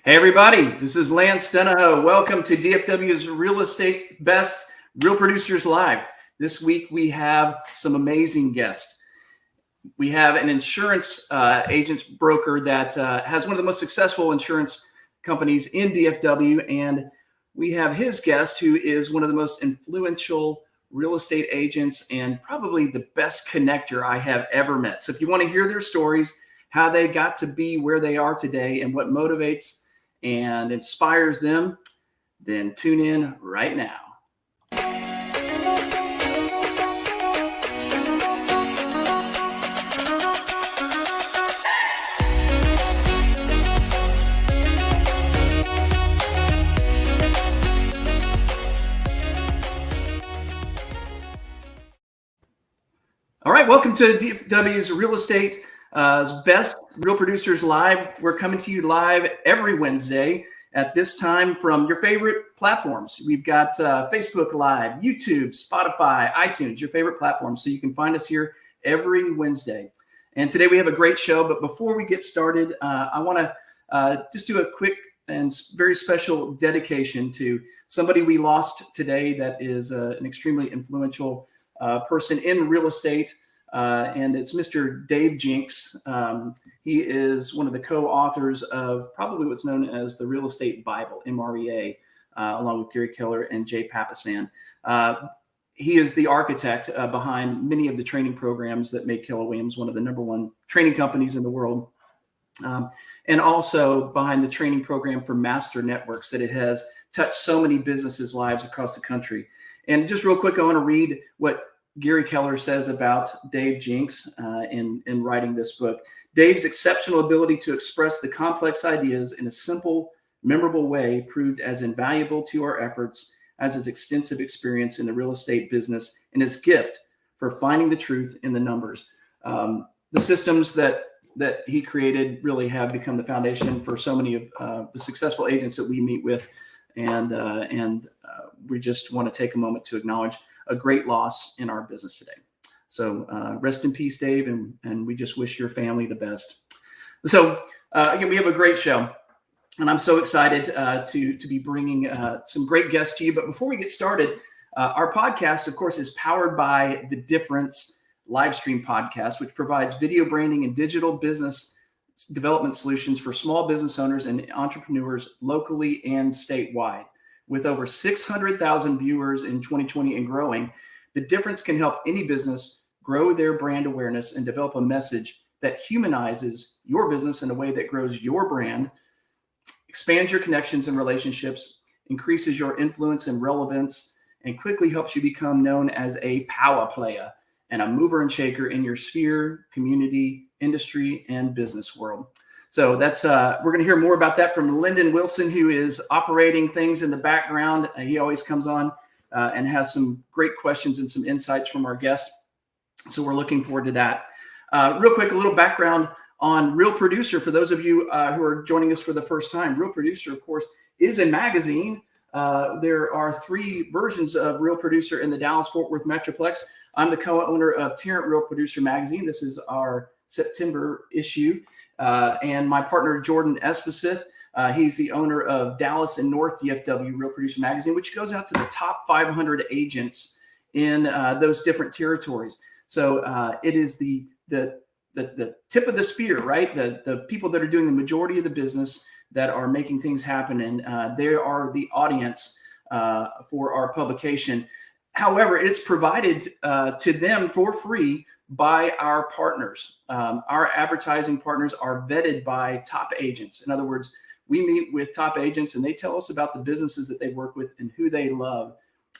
Hey everybody, this is Lance Dunahoe. Welcome to DFW's Real Estate Best Real Producers Live. This week we have some amazing guests. We have an insurance agent broker that has one of the most successful insurance companies in DFW, and we have his guest who is one of the most influential real estate agents and probably the best connector I have ever met. So if you want to hear their stories, how they got to be where they are today and what motivates and inspires them, then tune in right now. All right, welcome to DFW's Real Estate Best Real Producers Live. We're coming to you live every Wednesday at this time from your favorite platforms. We've got Facebook Live, YouTube, Spotify, iTunes, your favorite platforms. So you can find us here every Wednesday. And today we have a great show. But before we get started, I want to just do a quick and very special dedication to somebody we lost today that is an extremely influential person in real estate. And it's Mr. Dave Jenkins. He is one of the co-authors of probably what's known as the Real Estate Bible, MREA, along with Gary Keller and Jay Papasan. He is the architect behind many of the training programs that make Keller Williams one of the number one training companies in the world. And also behind the training program for Master Networks that it has touched so many businesses' lives across the country. And just real quick, I want to read what Gary Keller says about Dave Jenkins in writing this book. Dave's exceptional ability to express the complex ideas in a simple, memorable way proved as invaluable to our efforts as his extensive experience in the real estate business and his gift for finding the truth in the numbers. The systems that he created really have become the foundation for so many of the successful agents that we meet with. And we just want to take a moment to acknowledge a great loss in our business today. So rest in peace, Dave, and we just wish your family the best. So again, we have a great show, and I'm so excited to be bringing some great guests to you. But before we get started, our podcast, of course, is powered by The Difference live stream podcast, which provides video branding and digital business development solutions for small business owners and entrepreneurs locally and statewide. With over 600,000 viewers in 2020 and growing, The Difference can help any business grow their brand awareness and develop a message that humanizes your business in a way that grows your brand, expands your connections and relationships, increases your influence and relevance, and quickly helps you become known as a power player and a mover and shaker in your sphere, community, industry, and business world. So that's we're going to hear more about that from Lyndon Wilson, who is operating things in the background. He always comes on and has some great questions and some insights from our guest. So we're looking forward to that. Real quick, a little background on Real Producer for those of you who are joining us for the first time. Real Producer, of course, is a magazine. There are 3 versions of Real Producer in the Dallas-Fort Worth Metroplex. I'm the co-owner of Tarrant Real Producer magazine. This is our September issue. And my partner, Jordan Espesith, he's the owner of Dallas and North DFW Real Producer Magazine, which goes out to the top 500 agents in those different territories. So it is the tip of the spear, right? The people that are doing the majority of the business that are making things happen, and they are the audience for our publication. However, it's provided to them for free by our partners. Our advertising partners are vetted by top agents. In other words, we meet with top agents and they tell us about the businesses that they work with and who they love.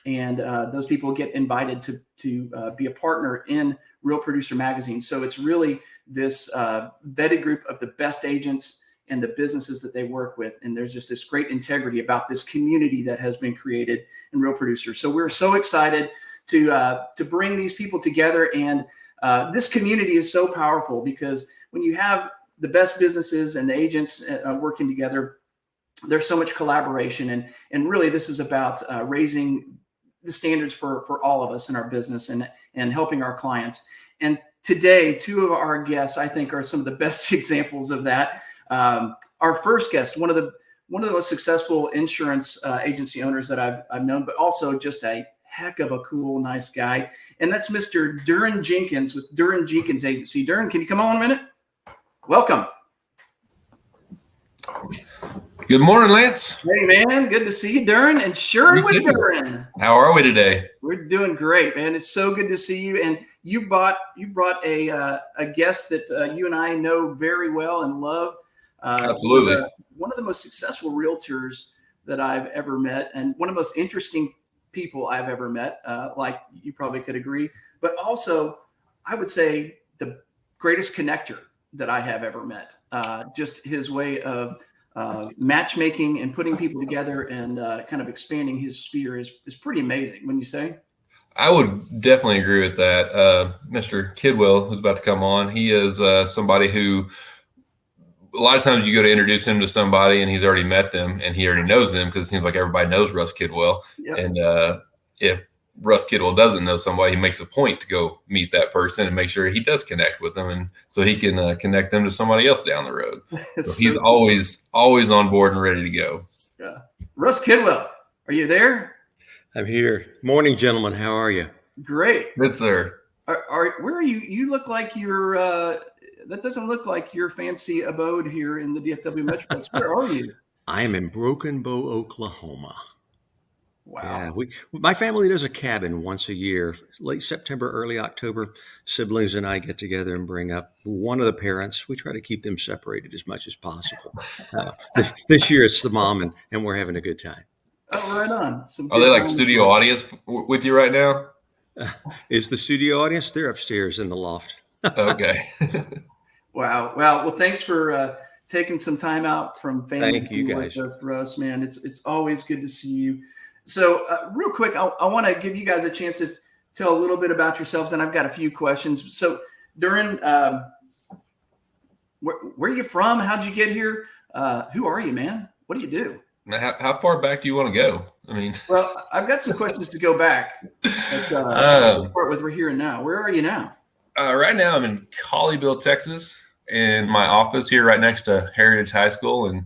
And those people get invited to be a partner in Real Producer Magazine. So it's really this vetted group of the best agents and the businesses that they work with. And there's just this great integrity about this community that has been created in Real Producer. So we're so excited to bring these people together. And this community is so powerful because when you have the best businesses and the agents working together, there's so much collaboration. And really, this is about raising the standards for all of us in our business and helping our clients. And today, 2 of our guests, I think, are some of the best examples of that. Our first guest, one of one of the most successful insurance agency owners that I've known, but also just a heck of a cool, nice guy. And that's Mr. Duren Jenkins with Duren Jenkins Agency. Duren, can you come on a minute? Welcome. Good morning, Lance. Hey, man. Good to see you, Duren. And Sherwin with Duren. How are we today? We're doing great, man. It's so good to see you. And you brought a guest that you and I know very well and love. Absolutely. One of the most successful realtors that I've ever met, and one of the most interesting people I've ever met, like you probably could agree, but also I would say the greatest connector that I have ever met. Just his way of matchmaking and putting people together and kind of expanding his sphere is pretty amazing, wouldn't you say? I would definitely agree with that. Mr. Kidwell, who's about to come on, he is somebody who a lot of times you go to introduce him to somebody and he's already met them and he already knows them because it seems like everybody knows Russ Kidwell. Yep. And if Russ Kidwell doesn't know somebody, he makes a point to go meet that person and make sure he does connect with them, and so he can connect them to somebody else down the road. So he's always on board and ready to go. Yeah. Russ Kidwell, are you there? I'm here. Morning, gentlemen. How are you? Great. Good, sir. Where are you? You look like you're that doesn't look like your fancy abode here in the DFW Metroplex. Where are you? I am in Broken Bow, Oklahoma. Wow. Yeah, my family does a cabin once a year, late September, early October. Siblings and I get together and bring up one of the parents. We try to keep them separated as much as possible. This year it's the mom, and we're having a good time. Oh, right on. Are they like studio audience with you right now? Is the studio audience? They're upstairs in the loft. Okay. Wow. Well, thanks for taking some time out from family. Thank you, guys. For us, man. It's always good to see you. So real quick, I want to give you guys a chance to tell a little bit about yourselves, and I've got a few questions. So Duren, where are you from? How'd you get here? Who are you, man? What do you do? How far back do you want to go? I mean, well, I've got some questions to go back. But, start with we're here and now. Where are you now? Right now, I'm in Colleyville, Texas, in my office here right next to Heritage High School. And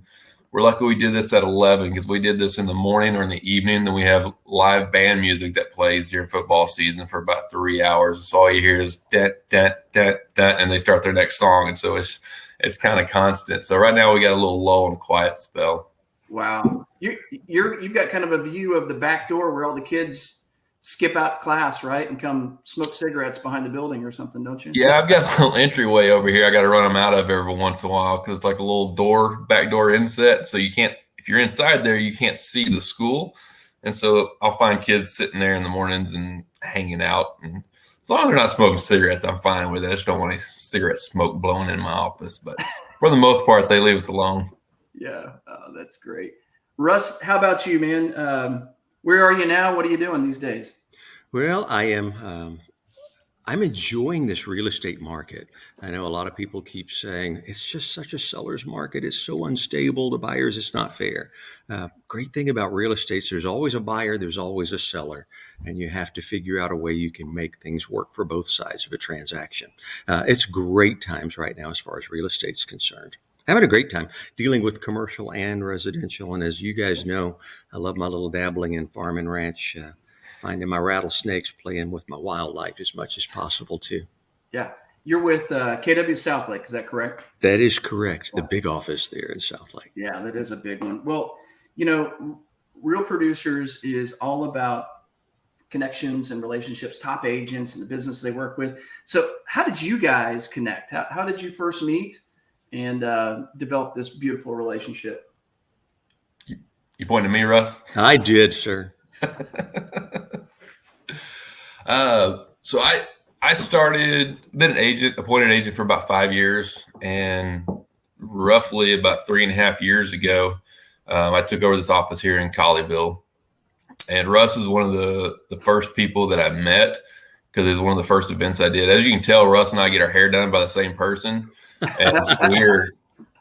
we're lucky we did this at 11 because we did this in the morning or in the evening. Then we have live band music that plays during football season for about 3 hours. So all you hear is dent, dent, dent, dent, and they start their next song. And so it's kind of constant. So right now we got a little lull and a quiet spell. Wow. You've got kind of a view of the back door where all the kids skip out class, right, and come smoke cigarettes behind the building or something, don't you? Yeah, I've got a little entryway over here I got to run them out of every once in a while because it's like a little back door inset. So you can't, if you're inside there, you can't see the school. And so I'll find kids sitting there in the mornings and hanging out. And as long as they're not smoking cigarettes, I'm fine with it. I just don't want any cigarette smoke blowing in my office. But for the most part, they leave us alone. Yeah, that's great. Russ, how about you, man? Where are you now? What are you doing these days? Well, I'm enjoying this real estate market. I know a lot of people keep saying it's just such a seller's market. It's so unstable. The buyers, it's not fair. Great thing about real estate, there's always a buyer, there's always a seller, and you have to figure out a way you can make things work for both sides of a transaction. It's great times right now as far as real estate's concerned. Having a great time dealing with commercial and residential. And as you guys know, I love my little dabbling in farm and ranch, finding my rattlesnakes, playing with my wildlife as much as possible too. Yeah. You're with KW Southlake, is that correct? That is correct. The big office there in Southlake. Yeah, that is a big one. Well, Real Producers is all about connections and relationships, top agents and the business they work with. So how did you guys connect? How did you first meet and develop this beautiful relationship? You pointing to me, Russ? I did, sir. So I started, been an agent, appointed agent for about 5 years, and roughly about 3.5 years ago, I took over this office here in Colleyville. And Russ is one of the first people that I met because it was one of the first events I did. As you can tell, Russ and I get our hair done by the same person. And so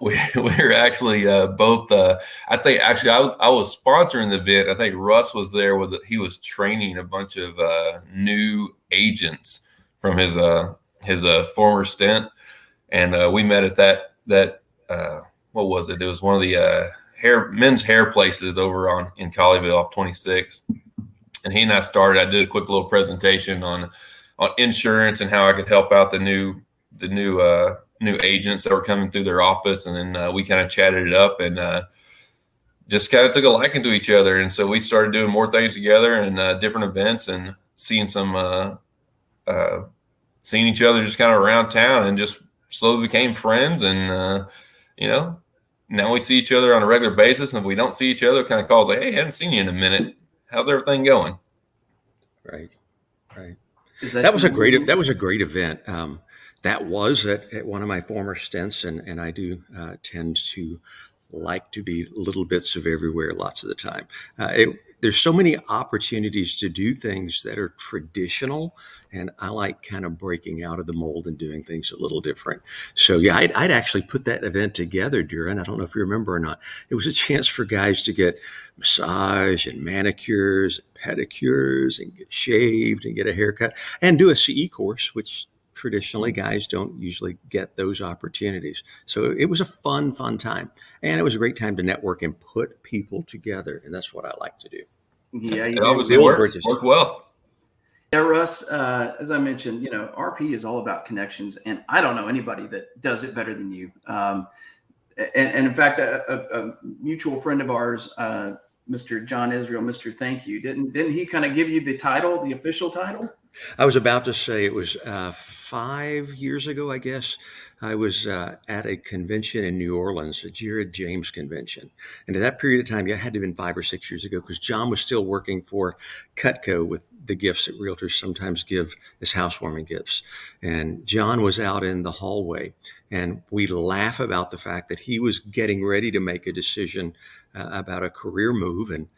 we're actually both. I think actually I was sponsoring the event. I think Russ was there he was training a bunch of new agents from his former stint, and we met at that what was it? It was one of the men's hair places over in Colleyville off 26. And he and I started. I did a quick little presentation on insurance and how I could help out the new agents that were coming through their office. And then we kind of chatted it up and just kind of took a liking to each other. And so we started doing more things together and different events and seeing each other just kind of around town, and just slowly became friends. And, now we see each other on a regular basis. And if we don't see each other, kind of calls like, hey, haven't seen you in a minute. How's everything going? Right. That was a great event. That was at one of my former stints, and I do tend to like to be little bits of everywhere lots of the time. There's so many opportunities to do things that are traditional, and I like kind of breaking out of the mold and doing things a little different. So yeah, I'd actually put that event together, Duren. I don't know if you remember or not. It was a chance for guys to get massage and manicures and pedicures and get shaved and get a haircut and do a CE course, which traditionally guys don't usually get those opportunities. So it was a fun time, and it was a great time to network and put people together. And that's what I like to do. Yeah, it obviously worked well. Yeah, Russ, as I mentioned, RP is all about connections, and I don't know anybody that does it better than you. And in fact, a mutual friend of ours, Mr. John Israel, Mr. Thank You, didn't he kind of give you the title, the official title? I was about to say it was 5 years ago, I guess. I was at a convention in New Orleans, a Jared James convention. And at that period of time, it had to have been 5 or 6 years ago, because John was still working for Cutco with the gifts that realtors sometimes give as housewarming gifts. And John was out in the hallway, and we laugh about the fact that he was getting ready to make a decision about a career move. And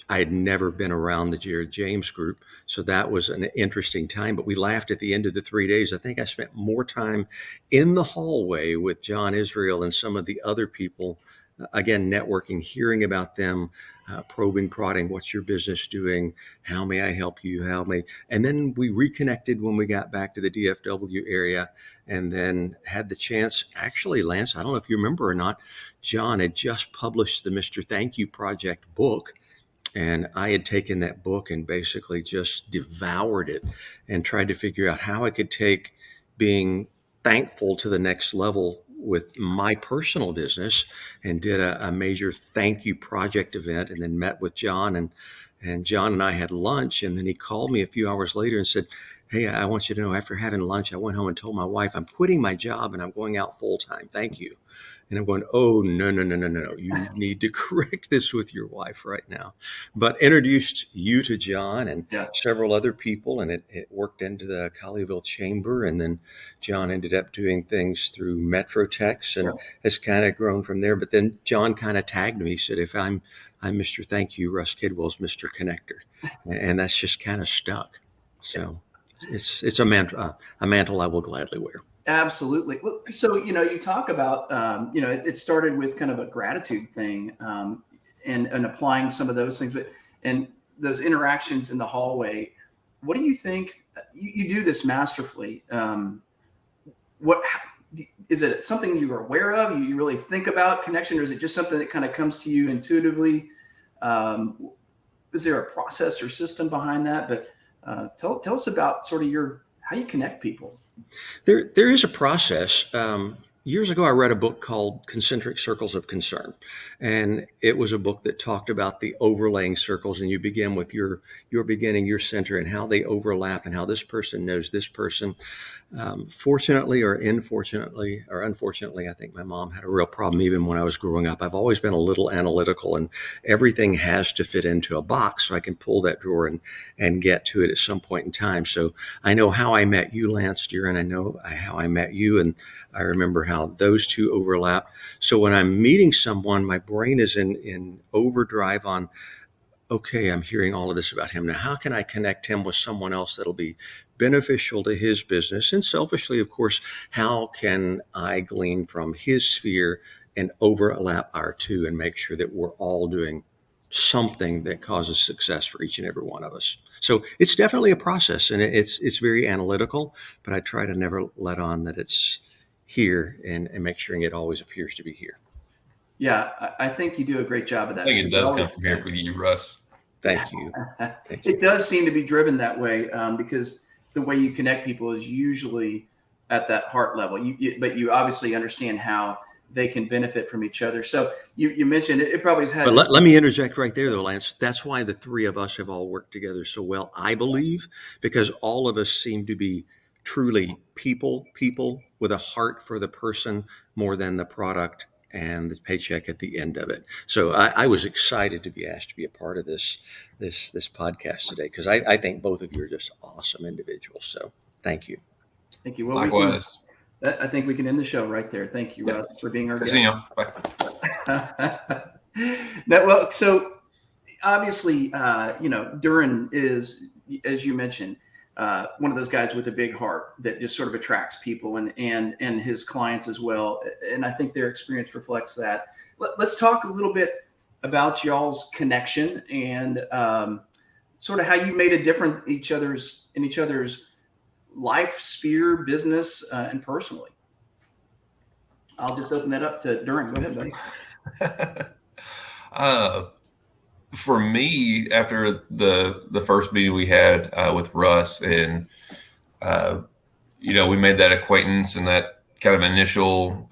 I had never been around the Jared James group, so that was an interesting time. But we laughed at the end of the 3 days. I think I spent more time in the hallway with John Israel and some of the other people, again, networking, hearing about them, probing, prodding, what's your business doing? How may I help you? And then we reconnected when we got back to the DFW area, and then had the chance. Actually, Lance, I don't know if you remember or not, John had just published the Mr. Thank You Project book. And I had taken that book and basically just devoured it and tried to figure out how I could take being thankful to the next level with my personal business, and did a major thank you project event, and then met with John, and John and I had lunch, and then he called me a few hours later and said, hey, I want you to know, after having lunch, I went home and told my wife, I'm quitting my job and I'm going out full time. Thank you. And I'm going, oh, no. You need to correct this with your wife right now. But introduced you to John and several other people, and it worked into the Colleyville Chamber. And then John ended up doing things through Metrotex and has kind of grown from there. But then John kind of tagged me, said, if I'm Mr. Thank You, Russ Kidwell's Mr. Connector. And that's just kind of stuck. So it's a mantle I will gladly wear. Absolutely. Well, so, you talk about, it started with kind of a gratitude thing, and applying some of those things, and those interactions in the hallway. What do you think? You do this masterfully. What is it? Something you are aware of? You really think about connection, or is it just something that kind of comes to you intuitively? Is there a process or system behind that? But tell us about sort of how you connect people. There is a process. Years ago, I read a book called Concentric Circles of Concern, and it was a book that talked about the overlaying circles, and you begin with your beginning, your center, and how they overlap, and how this person knows this person. Fortunately or unfortunately, I think my mom had a real problem even when I was growing up. I've always been a little analytical, and everything has to fit into a box so I can pull that drawer and get to it at some point in time. So I know how I met you, Lance, Duren. I know how I met you, and I remember how those two overlap. So when I'm meeting someone, my brain is in overdrive on, okay, I'm hearing all of this about him. Now, how can I connect him with someone else that'll be beneficial to his business? And selfishly, of course, how can I glean from his sphere and overlap our two and make sure that we're all doing something that causes success for each and every one of us? So it's definitely a process, and it's very analytical, but I try to never let on that it's here and make sure it always appears to be here. Yeah, I think you do a great job of I that. think it does come Always- from here for you, Russ. Thank you. Thank you. It does seem to be driven that way because the way you connect people is usually at that heart level. But you obviously understand how they can benefit from each other. So you mentioned it probably has had. But let me interject right there, though, Lance. That's why the three of us have all worked together so well, I believe, because all of us seem to be truly people with a heart for the person more than the product and the paycheck at the end of it. So I was excited to be asked to be a part of this podcast today because I think both of you are just awesome individuals. So thank you. Thank you. Well, Likewise. I think we can end the show right there. Thank you, Russ, for being our guest. See you. Bye. Well, so obviously, Duren is, as you mentioned, one of those guys with a big heart that just sort of attracts people and his clients as well. And I think their experience reflects that. Let's talk a little bit about y'all's connection and sort of how you made a difference in each other's life sphere, business, and personally. I'll just open that up to Duren. Go ahead, buddy. For me, after the first meeting we had with Russ, and we made that acquaintance and that kind of initial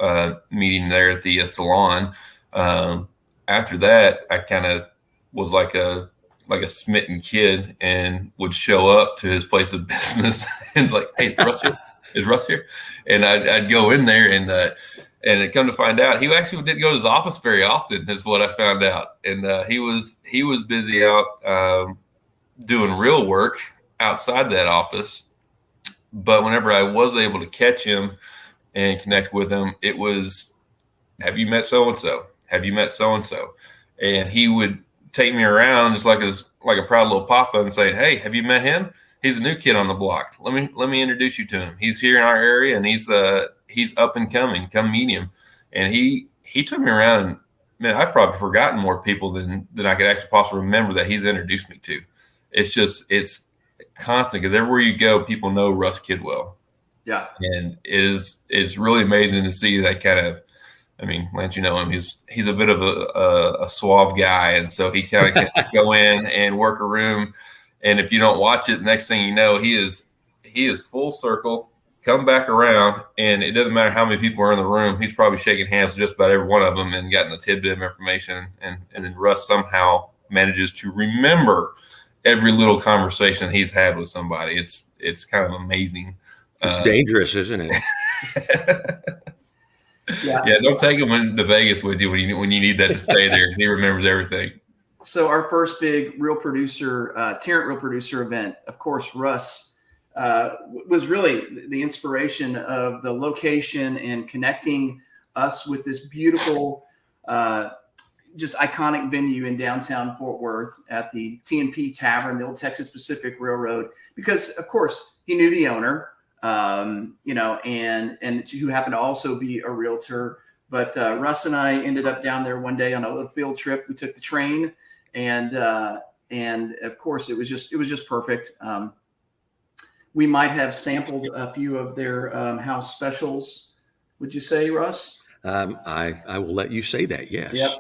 meeting there at the salon. After that, I kind of was like a smitten kid and would show up to his place of business and it's like, hey, is Russ here? And I'd go in there and it come to find out he actually didn't go to his office very often is what I found out. And he was busy out doing real work outside that office. But whenever I was able to catch him and connect with him, it was, have you met so-and-so? Have you met so-and-so? And he would take me around just like a proud little papa and say, hey, have you met him? He's a new kid on the block. Let me introduce you to him. He's here in our area and he's up and coming. Come meet him. And he took me around and, man, I've probably forgotten more people than I could actually possibly remember that he's introduced me to. It's constant because everywhere you go, people know Russ Kidwell. Yeah. And it's really amazing to see that kind of, I mean, Lance, you know him. He's a bit of a suave guy, and so he kind of can go in and work a room. And if you don't watch it, next thing you know, he is full circle, come back around, and it doesn't matter how many people are in the room. He's probably shaking hands with just about every one of them and gotten a tidbit of information. And then Russ somehow manages to remember every little conversation he's had with somebody. It's kind of amazing. It's dangerous, isn't it? Yeah. Don't take him to Vegas with you when you need that to stay there. He remembers everything. So our first big Tarrant Real Producer event, of course, Russ was really the inspiration of the location and connecting us with this beautiful, just iconic venue in downtown Fort Worth at the T&P Tavern, the old Texas Pacific Railroad, because of course he knew the owner. And who happened to also be a realtor. But Russ and I ended up down there one day on a little field trip. We took the train, and of course it was just perfect. We might have sampled a few of their house specials. Would you say, Russ? I will let you say that. Yes. Yep.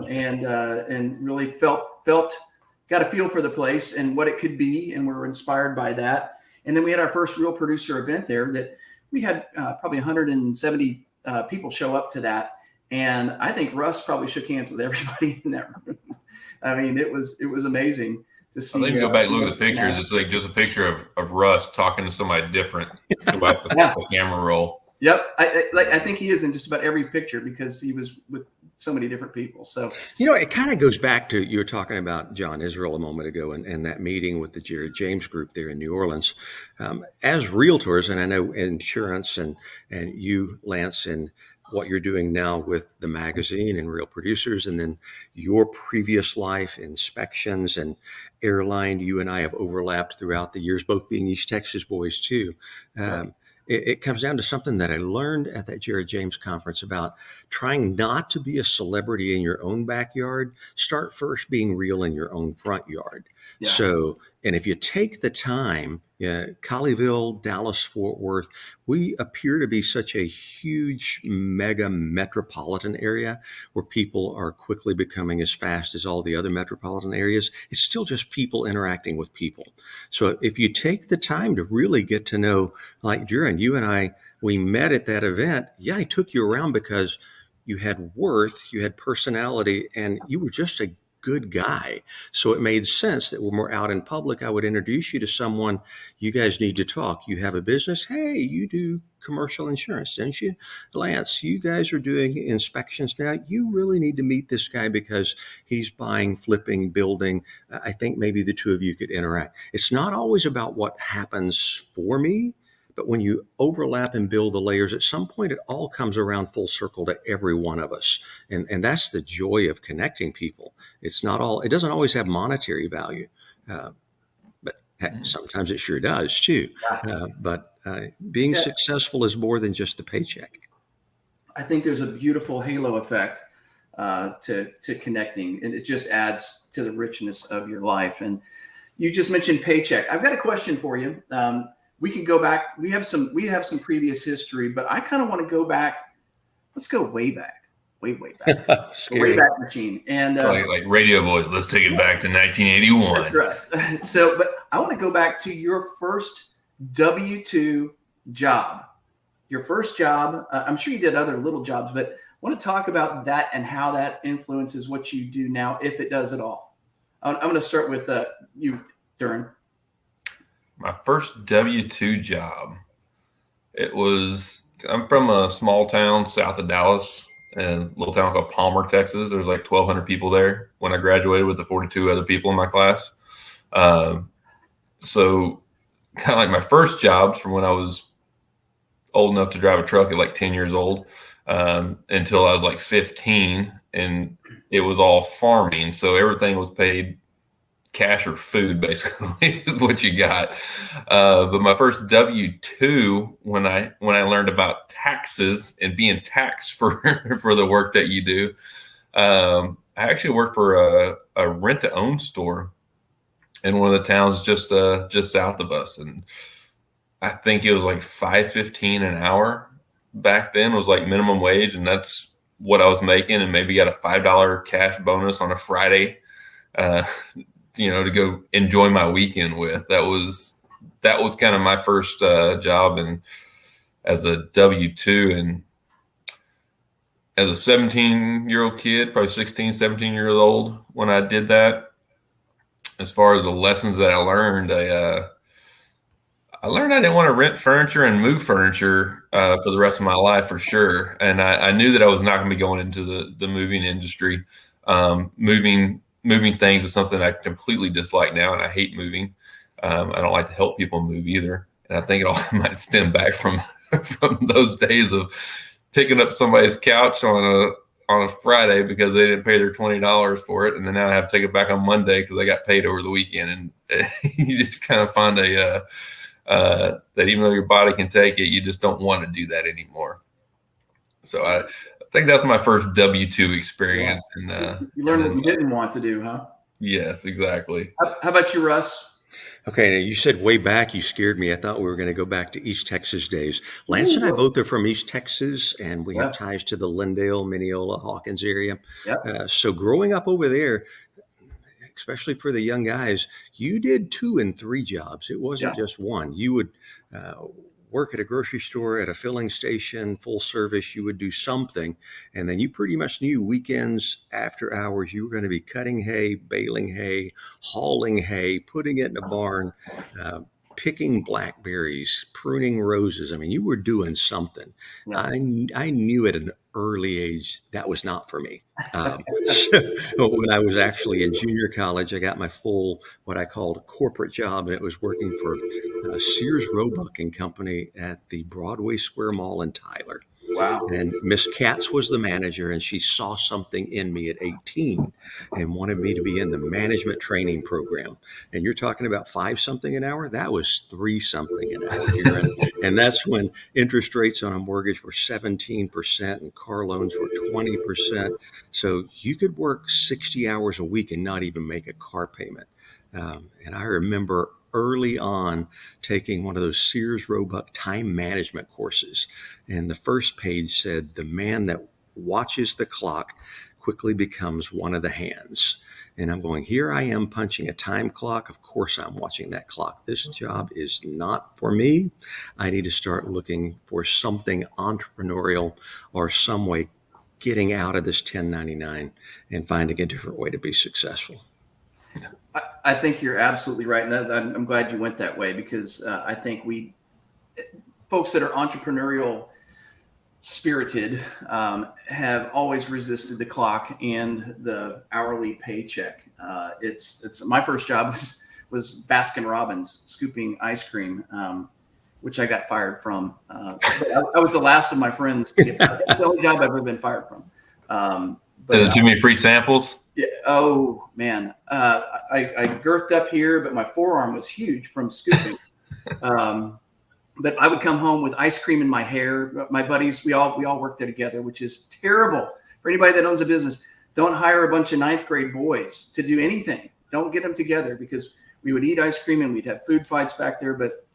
And really got a feel for the place and what it could be, and we were inspired by that. And then we had our first Real Producer event there that we had probably 170 people show up to that. And I think Russ probably shook hands with everybody in that room. I mean, it was amazing to see. I think go back and look at the pictures. It's like just a picture of Russ talking to somebody different about the camera roll. Yep. I think he is in just about every picture because he was with so many different people. So, it kind of goes back to, you were talking about John Israel a moment ago and that meeting with the Jared James group there in New Orleans. As realtors, and I know insurance and you, Lance, and what you're doing now with the magazine and Real Producers, and then your previous life, inspections and airline, you and I have overlapped throughout the years, both being East Texas boys too. Right. It comes down to something that I learned at that Jared James conference about trying not to be a celebrity in your own backyard. Start first being real in your own front yard. Yeah. So, and if you take the time, Colleyville, Dallas, Fort Worth, we appear to be such a huge mega metropolitan area where people are quickly becoming as fast as all the other metropolitan areas. It's still just people interacting with people. So if you take the time to really get to know, like Duren, you and I, we met at that event. Yeah, I took you around because you had worth, you had personality, and you were just a good guy. So it made sense that when we're out in public, I would introduce you to someone. You guys need to talk. You have a business. Hey, you do commercial insurance, don't you? Lance, you guys are doing inspections now. You really need to meet this guy because he's buying, flipping, building. I think maybe the two of you could interact. It's not always about what happens for me, but when you overlap and build the layers, at some point it all comes around full circle to every one of us. And that's the joy of connecting people. It's not all, it doesn't always have monetary value, but heck, sometimes it sure does too. But being successful is more than just the paycheck. I think there's a beautiful halo effect to connecting, and it just adds to the richness of your life. And you just mentioned paycheck. I've got a question for you. We can go back. We have some previous history, but I kind of want to go back. Let's go way back, way back, the way back machine. And like Radio Boys. Let's take it back to 1981. That's right. So, but I want to go back to your first W-2 job. Your first job. I'm sure you did other little jobs, but I want to talk about that and how that influences what you do now, if it does at all. I'm going to start with you, Duren. My first W-2 job, I'm from a small town south of Dallas, a little town called Palmer, Texas. There's like 1,200 people there when I graduated with the 42 other people in my class. So kind of like my first jobs from when I was old enough to drive a truck at like 10 years old until I was like 15, and it was all farming. So everything was paid cash or food, basically, is what you got. But my first W-2, when I learned about taxes and being taxed for the work that you do, I actually worked for a rent-to-own store in one of the towns just south of us, and I think it was like $5.15 an hour back then. It was like minimum wage, and that's what I was making, and maybe got a $5 cash bonus on a Friday. To go enjoy my weekend with. That was kind of my first job, and as a W-2, and as a 17-year-old kid, probably 16, 17 years old when I did that. As far as the lessons that I learned, I learned I didn't want to rent furniture and move furniture for the rest of my life, for sure. And I knew that I was not going to be going into the moving industry. Moving things is something I completely dislike now, and I hate moving. I don't like to help people move either. And I think it all might stem back from those days of picking up somebody's couch on a Friday because they didn't pay their $20 for it. And then now I have to take it back on Monday because I got paid over the weekend. And you just kind of find that even though your body can take it, you just don't want to do that anymore. So I think that's my first W-2 experience. Yeah. And you learned what you didn't want to do, huh? Yes, exactly. How about you, Russ? Okay, now you said way back. You scared me. I thought we were going to go back to East Texas days. Lance and I both are from East Texas, and we have ties to the Lindale, Mineola, Hawkins area. So growing up over there, especially for the young guys, you did 2 and 3 jobs. It wasn't just one. You would work at a grocery store, at a filling station, full service. You would do something, and then you pretty much knew weekends, after hours, you were going to be cutting hay, baling hay, hauling hay, putting it in a barn, picking blackberries, pruning roses. I mean, you were doing something. I knew at an early age that was not for me. So when I was actually in junior college, I got my full, what I called a corporate job, and it was working for Sears Roebuck and Company at the Broadway Square Mall in Tyler. Wow. And Miss Katz was the manager, and she saw something in me at 18 and wanted me to be in the management training program. And you're talking about 5 something an hour? That was 3 something an hour here. And that's when interest rates on a mortgage were 17% and car loans were 20%. So you could work 60 hours a week and not even make a car payment. And I remember early on taking one of those Sears Roebuck time management courses. And the first page said, the man that watches the clock quickly becomes one of the hands. And I'm going, here I am punching a time clock. Of course, I'm watching that clock. This job is not for me. I need to start looking for something entrepreneurial or some way getting out of this 1099 and finding a different way to be successful. I think you're absolutely right. And I'm glad you went that way, because I think folks that are entrepreneurial spirited have always resisted the clock and the hourly paycheck. It's my first job was Baskin Robbins scooping ice cream, which I got fired from. I was the last of my friends to get fired. It's the only job I've ever been fired from. But too many free samples. Yeah, oh man, I girthed up here, but my forearm was huge from scooping. But I would come home with ice cream in my hair. My buddies, we all worked there together, which is terrible for anybody that owns a business. Don't hire a bunch of 9th grade boys to do anything. Don't get them together, because we would eat ice cream and we'd have food fights back there. But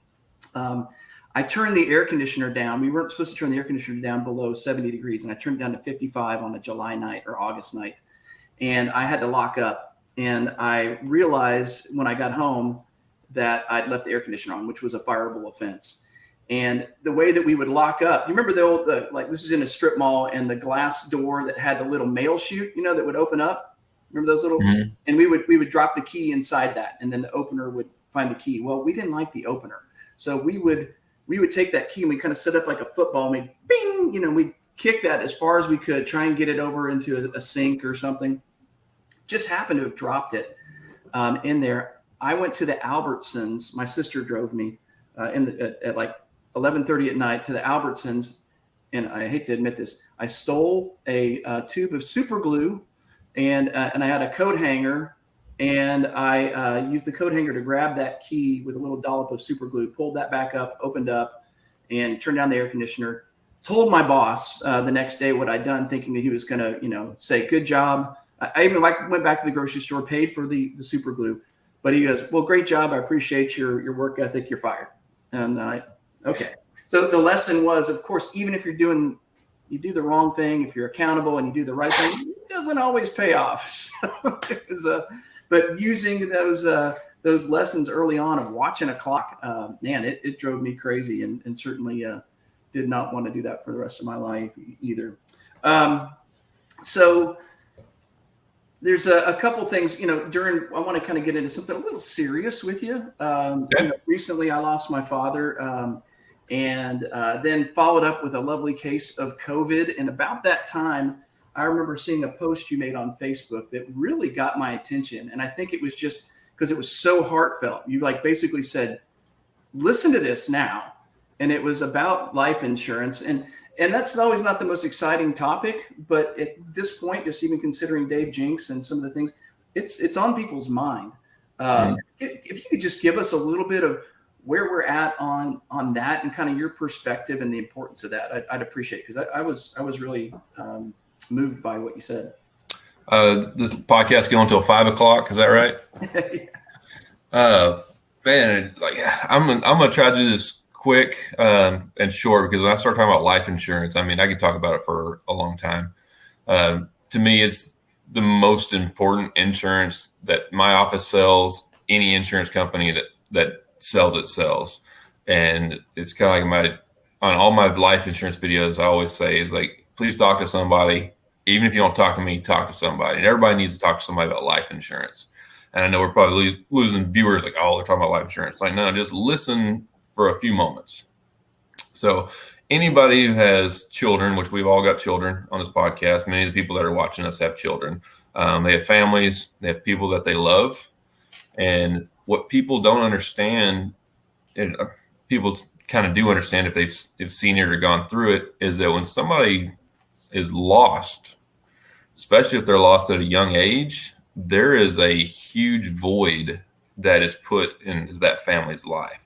I turned the air conditioner down. We weren't supposed to turn the air conditioner down below 70 degrees, and I turned it down to 55 on a July night or August night. And I had to lock up. And I realized when I got home that I'd left the air conditioner on, which was a fireable offense. And the way that we would lock up, you remember like this was in a strip mall, and the glass door that had the little mail chute, that would open up. Remember those little? Mm-hmm. And we would drop the key inside that, and then the opener would find the key. Well, we didn't like the opener, so we would take that key and we kind of set up like a football, and we bing, we kick that as far as we could, try and get it over into a sink or something. Just happened to have dropped it in there. I went to the Albertsons. My sister drove me at like 11:30 at night to the Albertsons, and I hate to admit this, I stole a tube of super glue, and I had a coat hanger, and I used the coat hanger to grab that key with a little dollop of super glue, pulled that back up, opened up, and turned down the air conditioner. Told my boss the next day what I'd done, thinking that he was going to, say, good job. I even went back to the grocery store, paid for the super glue, but he goes, well, great job. I appreciate your work ethic. You're fired. And okay. So the lesson was, of course, even if you do the wrong thing, if you're accountable and you do the right thing, it doesn't always pay off. So but using those lessons early on of watching a clock, man, it drove me crazy, and certainly did not want to do that for the rest of my life either. So there's a couple things, Duren, I want to kind of get into something a little serious with you. Recently I lost my father, and then followed up with a lovely case of COVID. And about that time, I remember seeing a post you made on Facebook that really got my attention. And I think it was just because it was so heartfelt. You basically said, listen to this now. And it was about life insurance. And that's always not the most exciting topic, but at this point, just even considering Dave Jenks and some of the things, it's on people's mind. If you could just give us a little bit of where we're at on that, and kind of your perspective and the importance of that, I'd appreciate it, because I was really moved by what you said. This podcast going until 5:00. Is that right? Yeah. Man, I'm gonna try to do this quick and short, because when I start talking about life insurance, I could talk about it for a long time. To me, it's the most important insurance that my office sells. Any insurance company that sells, and it's kind of like on all my life insurance videos, I always say is please talk to somebody. Even if you don't talk to me, talk to somebody. And everybody needs to talk to somebody about life insurance. And I know we're probably losing viewers they're talking about life insurance. No, just listen for a few moments. So anybody who has children, which we've all got children on this podcast, many of the people that are watching us have children. They have families, they have people that they love. And what people don't understand, and people kind of do understand if they've seen it or gone through it, is that when somebody is lost, especially if they're lost at a young age, there is a huge void that is put in that family's life.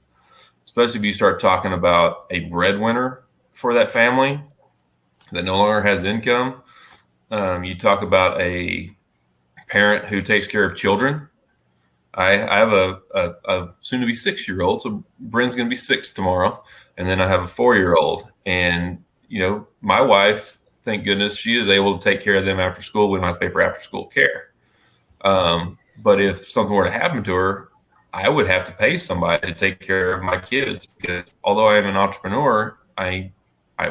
Especially if you start talking about a breadwinner for that family that no longer has income. You talk about a parent who takes care of children I have a soon to be 6-year-old. So Bryn's going to be 6 tomorrow. And then I have a 4-year-old. And, my wife, thank goodness, she is able to take care of them after school. We don't have to pay for after school care. But if something were to happen to her, I would have to pay somebody to take care of my kids, because although I am an entrepreneur, I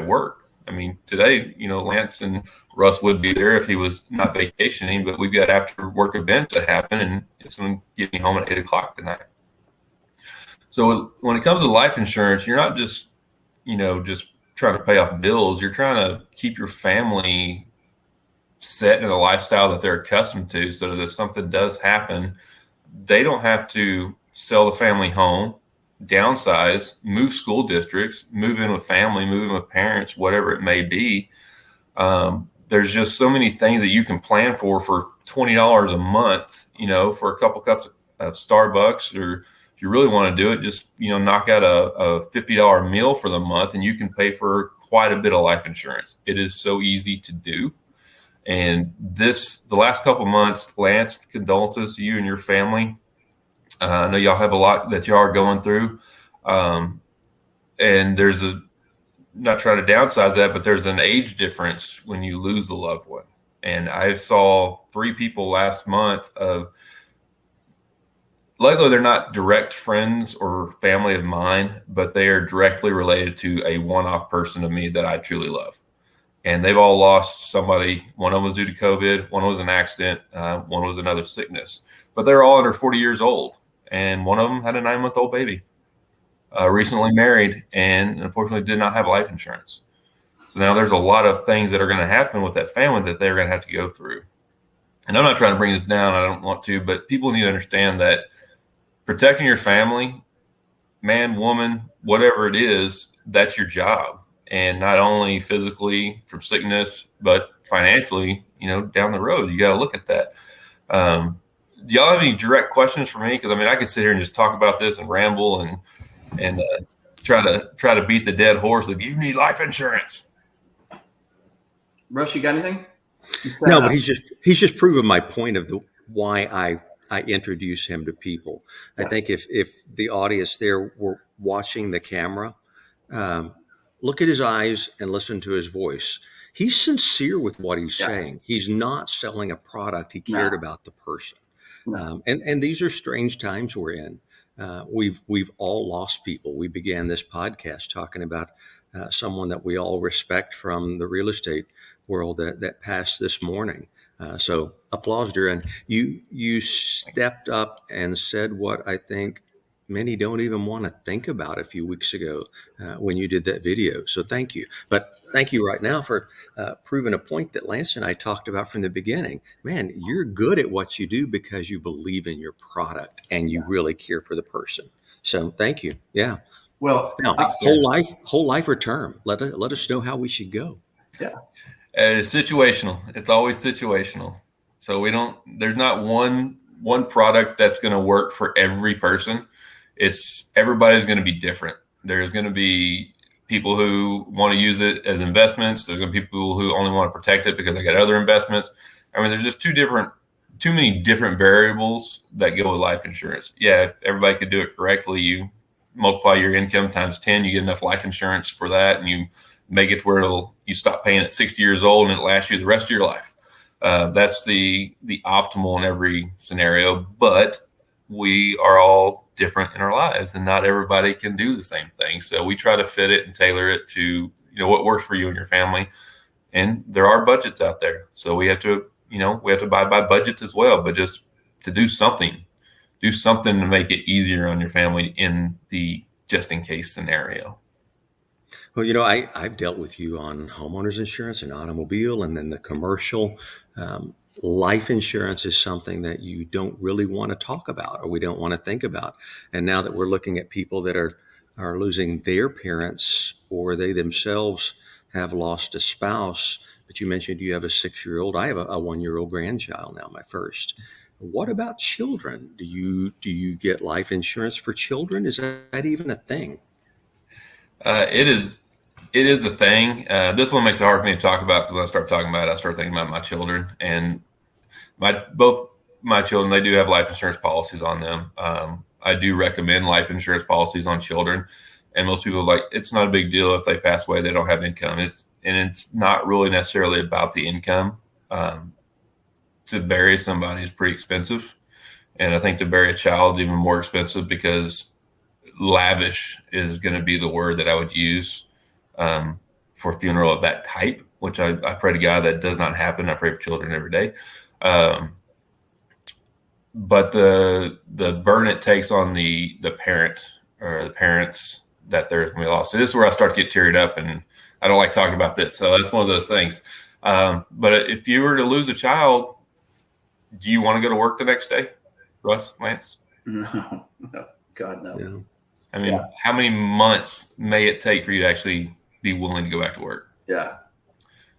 work. I mean, today, Lance and Russ would be there if he was not vacationing, but we've got after work events that happen, and it's going to get me home at 8 o'clock tonight. So when it comes to life insurance, you're not just, just trying to pay off bills. You're trying to keep your family set in a lifestyle that they're accustomed to, so that if something does happen, they don't have to sell the family home, downsize, move school districts, move in with family, move in with parents, whatever it may be. There's just so many things that you can plan for $20 a month, for a couple cups of Starbucks, or if you really want to do it, just, knock out a $50 meal for the month, and you can pay for quite a bit of life insurance. It is so easy to do. And the last couple of months, Lance, condolences to you and your family. I know y'all have a lot that y'all are going through. And there's not trying to downsize that, but there's an age difference when you lose a loved one. And I saw 3 people last month luckily they're not direct friends or family of mine, but they are directly related to a one-off person of me that I truly love. And they've all lost somebody. One of them was due to COVID. One was an accident. One was another sickness. But they're all under 40 years old. And one of them had a 9-month-old baby, recently married, and unfortunately did not have life insurance. So now there's a lot of things that are going to happen with that family that they're going to have to go through. And I'm not trying to bring this down. I don't want to. But people need to understand that protecting your family, man, woman, whatever it is, that's your job. And not only physically from sickness, but financially, down the road, you got to look at that. Do y'all have any direct questions for me? Because I could sit here and just talk about this and ramble and try to beat the dead horse of you need life insurance. Russ, you got anything? No, but he's just proven my point of why I introduce him to people. Yeah. I think if the audience there were watching the camera, look at his eyes and listen to his voice. He's sincere with what he's saying. He's not selling a product. He cared about the person. And these are strange times we're in. We've all lost people. We began this podcast talking about someone that we all respect from the real estate world that passed this morning. So applause, Duren. You stepped up and said what I think many don't even want to think about a few weeks ago when you did that video. So thank you. But thank you right now for proving a point that Lance and I talked about from the beginning. Man, you're good at what you do because you believe in your product and you really care for the person. So thank you. Yeah. Well, now, whole life or term. Let us know how we should go. Yeah. It's situational. It's always situational. So there's not one product that's going to work for every person. Everybody's going to be different. There's going to be people who want to use it as investments. There's going to be people who only want to protect it because they got other investments. There's just too many different variables that go with life insurance. Yeah, if everybody could do it correctly, you multiply your income times 10, you get enough life insurance for that, and you make it to where you stop paying at 60 years old and it lasts you the rest of your life. That's the optimal in every scenario, but we are all different in our lives and not everybody can do the same thing. So we try to fit it and tailor it to, what works for you and your family. And there are budgets out there. So we have to abide by budgets as well, but just to do something to make it easier on your family in the just in case scenario. Well, I've dealt with you on homeowners insurance and automobile and then the commercial. Life insurance is something that you don't really want to talk about or we don't want to think about. And now that we're looking at people that are losing their parents or they themselves have lost a spouse, but you mentioned you have a 6-year-old. I have a 1-year-old grandchild now, my first. What about children? Do you get life insurance for children? Is that even a thing? It is a thing. This one makes it hard for me to talk about because when I start talking about it, I start thinking about my children and both my children, they do have life insurance policies on them. I do recommend life insurance policies on children. And most people like, it's not a big deal if they pass away, they don't have income. It's not really necessarily about the income. To bury somebody is pretty expensive. And I think to bury a child is even more expensive, because lavish is going to be the word that I would use for a funeral of that type, which I pray to God that does not happen. I pray for children every day. But the burden it takes on the parent or the parents that they're going to be lost. So this is where I start to get teared up, and I don't like talking about this. So that's one of those things. But if you were to lose a child, do you want to go to work the next day, Russ, Lance? No, God, no. Yeah. I mean, how many months may it take for you to actually be willing to go back to work? Yeah.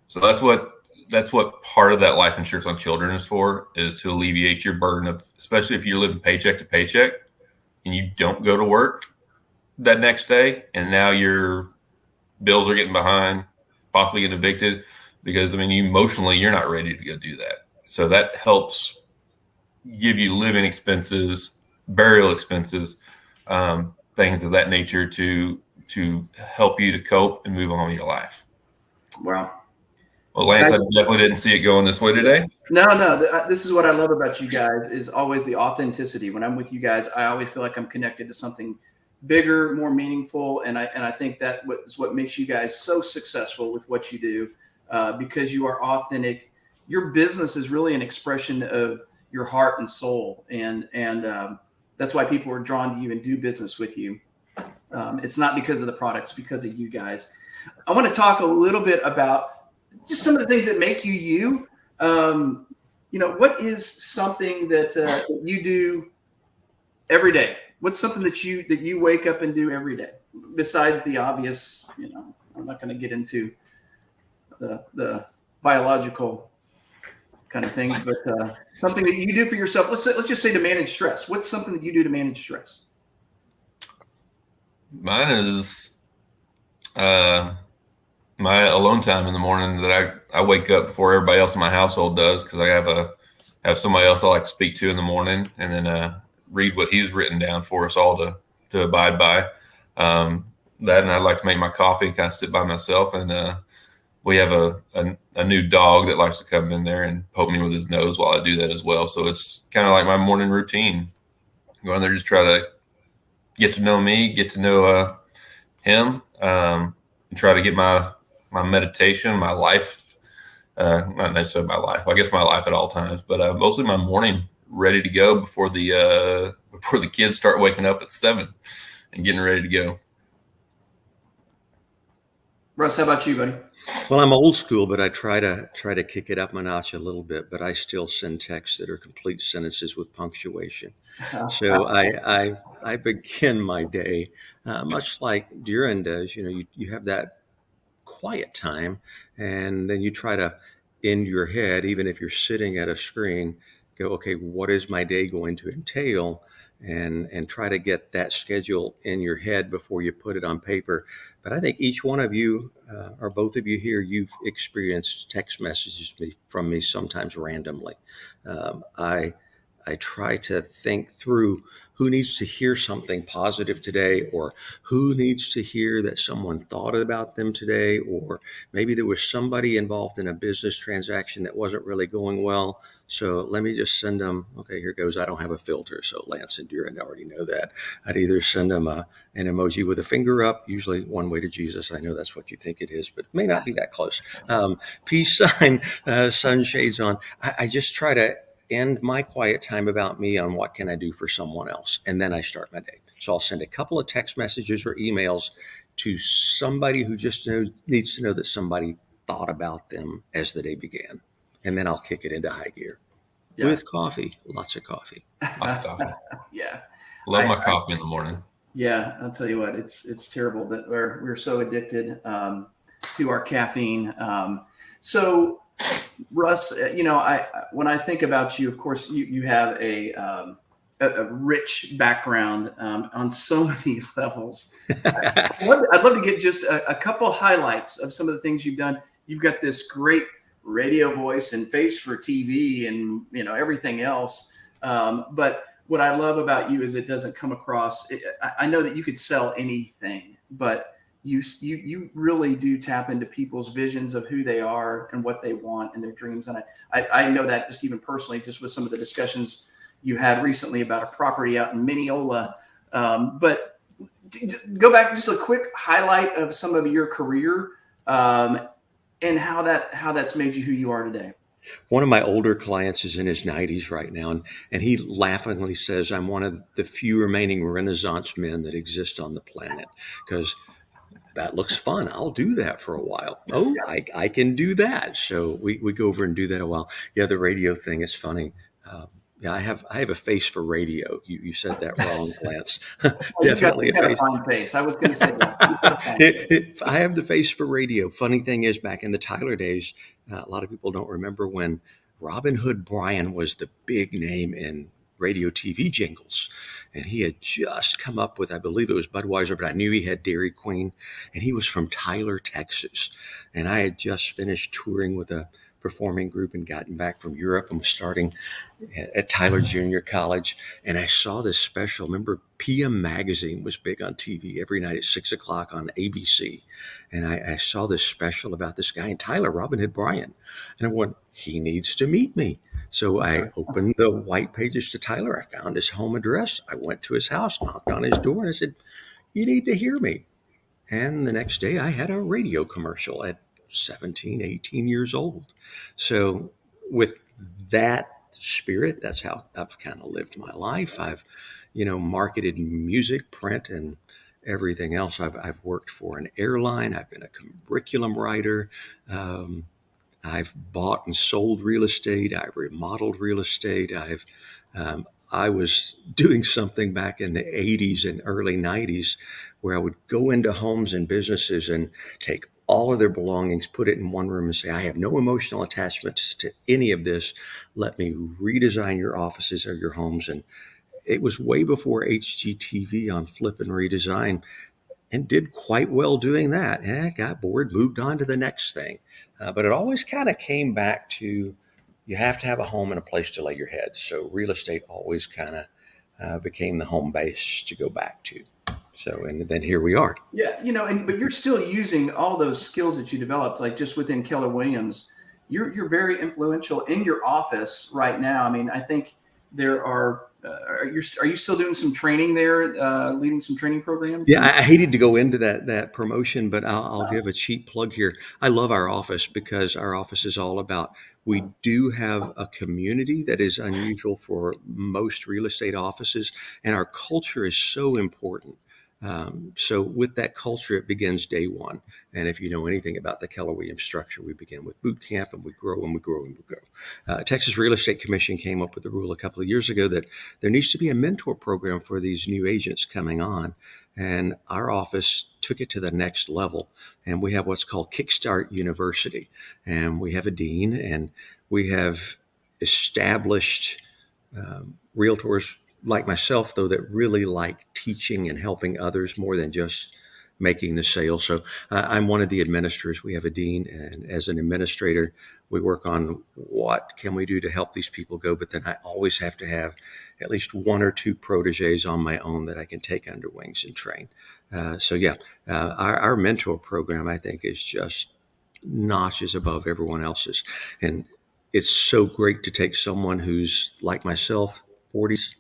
So that's what part of that life insurance on children is for, is to alleviate your burden of, especially if you're living paycheck to paycheck and you don't go to work that next day, and now your bills are getting behind, possibly getting evicted, because emotionally you're not ready to go do that. So that helps give you living expenses, burial expenses, things of that nature to help you to cope and move on with your life. Wow. Well, Lance, I definitely didn't see it going this way today. No. This is what I love about you guys, is always the authenticity. When I'm with you guys, I always feel like I'm connected to something bigger, more meaningful. And I think that is what makes you guys so successful with what you do, because you are authentic. Your business is really an expression of your heart and soul. And that's why people are drawn to you and do business with you. It's not because of the products, because of you guys. I want to talk a little bit about just some of the things that make you you. What is something that you do every day? What's something that you wake up and do every day, besides the obvious? I'm not going to get into the biological kind of things, but something that you do for yourself. Let's just say to manage stress. What's something that you do to manage stress? Mine is my alone time in the morning, that I wake up before everybody else in my household does, because I have somebody else I like to speak to in the morning, and then read what he's written down for us all to abide by. That, and I like to make my coffee, kind of sit by myself, and we have a new dog that likes to come in there and poke me with his nose while I do that as well. So it's kind of like my morning routine. Go in there, just try to get to know me, get to know him, and try to get my meditation, my life, not necessarily my life, I guess my life at all times, but mostly my morning ready to go before the kids start waking up at 7 and getting ready to go. Russ, how about you, buddy? Well, I'm old school, but I try to kick it up a notch a little bit. But I still send texts that are complete sentences with punctuation. So I begin my day much like Duren does. You have that quiet time, and then you try to, in your head, even if you're sitting at a screen, go, okay, what is my day going to entail? And try to get that schedule in your head before you put it on paper. But I think each one of you, or both of you here, you've experienced text messages from me sometimes randomly. I try to think through who needs to hear something positive today, or who needs to hear that someone thought about them today, or maybe there was somebody involved in a business transaction that wasn't really going well. So let me just send them, okay, here goes. I don't have a filter. So Lance and Duren already know that. I'd either send them an emoji with a finger up, usually one way to Jesus. I know that's what you think it is, but it may not be that close. Peace sign, sunshades on. I just try to end my quiet time about me on what can I do for someone else. And then I start my day. So I'll send a couple of text messages or emails to somebody who just needs to know that somebody thought about them as the day began. And then I'll kick it into high gear with coffee, lots of coffee. Lots of coffee. Yeah. Love my coffee in the morning. Yeah. I'll tell you what, it's terrible that we're so addicted to our caffeine. So Russ, when I think about you, of course, you have a rich background on so many levels. I'd love to get just a couple highlights of some of the things you've done. You've got this great radio voice and face for TV and, everything else. But what I love about you is it doesn't come across. I know that you could sell anything, but you really do tap into people's visions of who they are and what they want and their dreams. And I know that just even personally, just with some of the discussions you had recently about a property out in Mineola. But go back, just a quick highlight of some of your career and how that's made you who you are today. One of my older clients is in his 90s right now, and he laughingly says, I'm one of the few remaining Renaissance men that exist on the planet, because that looks fun. I'll do that for a while. Oh, I can do that. So we go over and do that a while. Yeah, the radio thing is funny. Yeah, I have a face for radio. You said that wrong, Lance. Definitely you got a fine face. I was going to say that. I have the face for radio. Funny thing is, back in the Tyler days, a lot of people don't remember when Robin Hood Bryan was the big name in radio TV jingles. And he had just come up with, I believe it was Budweiser, but I knew he had Dairy Queen. And he was from Tyler, Texas. And I had just finished touring with a performing group and gotten back from Europe and was starting at Tyler Junior College. And I saw this special. Remember, PM Magazine was big on TV every night at 6 o'clock on ABC. And I saw this special about this guy in Tyler, Robin Hood Bryan. And I went, he needs to meet me. So I opened the white pages to Tyler. I found his home address. I went to his house, knocked on his door, and I said, you need to hear me. And the next day I had a radio commercial at 17, 18 years old. So with that spirit, that's how I've kind of lived my life. I've, marketed music, print, and everything else. I've worked for an airline. I've been a curriculum writer. I've bought and sold real estate. I've remodeled real estate. I was doing something back in the 80s and early 90s where I would go into homes and businesses and take all of their belongings, put it in one room and say, I have no emotional attachments to any of this. Let me redesign your offices or your homes. And it was way before HGTV on Flip and Redesign, and did quite well doing that. And got bored, moved on to the next thing. But it always kind of came back to, you have to have a home and a place to lay your head. So real estate always kind of became the home base to go back to. So, and then here we are. Yeah, but you're still using all those skills that you developed, like just within Keller Williams. You're very influential in your office right now. I mean, I think there are. Are you still doing some training there, leading some training programs? Yeah, I hated to go into that promotion, but I'll give a cheap plug here. I love our office because our office is all about, we do have a community that is unusual for most real estate offices, and our culture is so important. So with that culture, it begins day one. And if you know anything about the Keller Williams structure, we begin with boot camp, and we grow and we grow and we grow. Texas Real Estate Commission came up with a rule a couple of years ago that there needs to be a mentor program for these new agents coming on. And our office took it to the next level. And we have what's called Kickstart University. And we have a dean, and we have established realtors like myself, though, that really like teaching and helping others more than just making the sale. So I'm one of the administrators. We have a dean, and as an administrator, we work on what can we do to help these people go. But then I always have to have at least one or two proteges on my own that I can take under wings and train. Our mentor program, I think, is just notches above everyone else's. And it's so great to take someone who's like myself, 40s.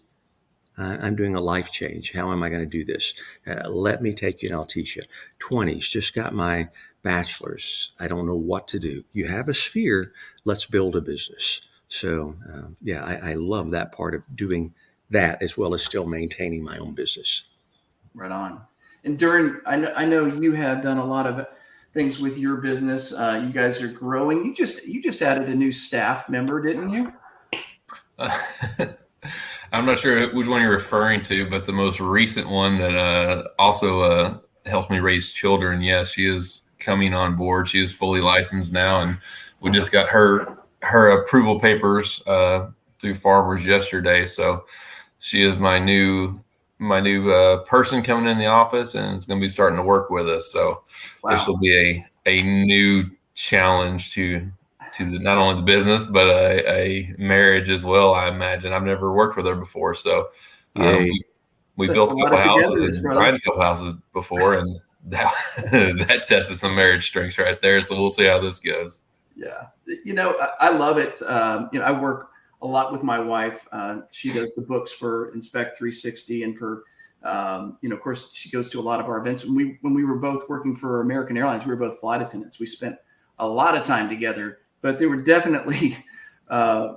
I'm doing a life change. How am I going to do this? Let me take you and I'll teach you. 20s, just got my bachelor's. I don't know what to do. You have a sphere. Let's build a business. So, I love that part of doing that as well as still maintaining my own business. Right on. And Duren, I know you have done a lot of things with your business. You guys are growing. You just added a new staff member, didn't you? I'm not sure which one you're referring to, but the most recent one that also helps me raise children. Yes, she is coming on board. She is fully licensed now, and we just got her approval papers through Farmers yesterday. So she is my new person coming in the office, and it's going to be starting to work with us. So This will be a new challenge to not only the business, but a marriage as well. I imagine I've never worked with her before. So Yay. we built a lot couple of houses togetherness, and brother. tried a couple houses before, and that, that tested some marriage strengths right there. So we'll see how this goes. Yeah. I love it. I work a lot with my wife. She does the books for Inspect 360 and for, of course, she goes to a lot of our events. When we were both working for American Airlines, we were both flight attendants. We spent a lot of time together, but there were definitely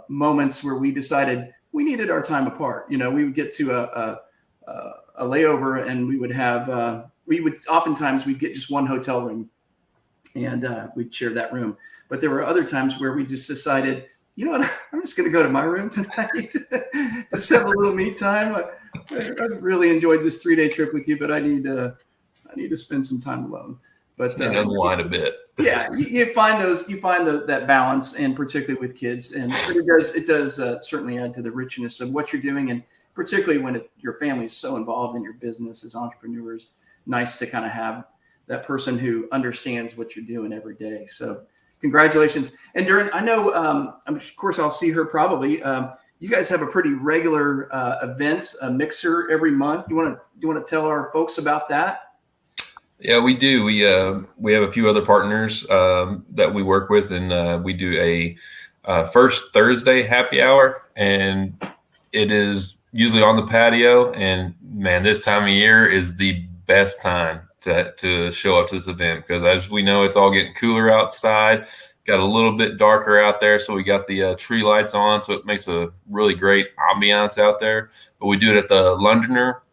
moments where we decided we needed our time apart. We would get to a layover and we would have, oftentimes we'd get just one hotel room and we'd share that room. But there were other times where we just decided, you know what, I'm just going to go to my room tonight, just have a little me time. I really enjoyed this 3-day trip with you, but I need to spend some time alone. But unwind a bit. Yeah, you find that balance, and particularly with kids, and it does certainly add to the richness of what you're doing, and particularly when your family is so involved in your business as entrepreneurs. Nice to kind of have that person who understands what you're doing every day. So congratulations. And Duren, I know, of course, I'll see her probably. You guys have a pretty regular event, a mixer every month. You want to tell our folks about that? Yeah, we do. We have a few other partners that we work with, and we do a first Thursday happy hour, and it is usually on the patio. And man, this time of year is the best time to show up to this event, because as we know, it's all getting cooler outside, got a little bit darker out there. So we got the tree lights on, so it makes a really great ambiance out there. But we do it at the Londoner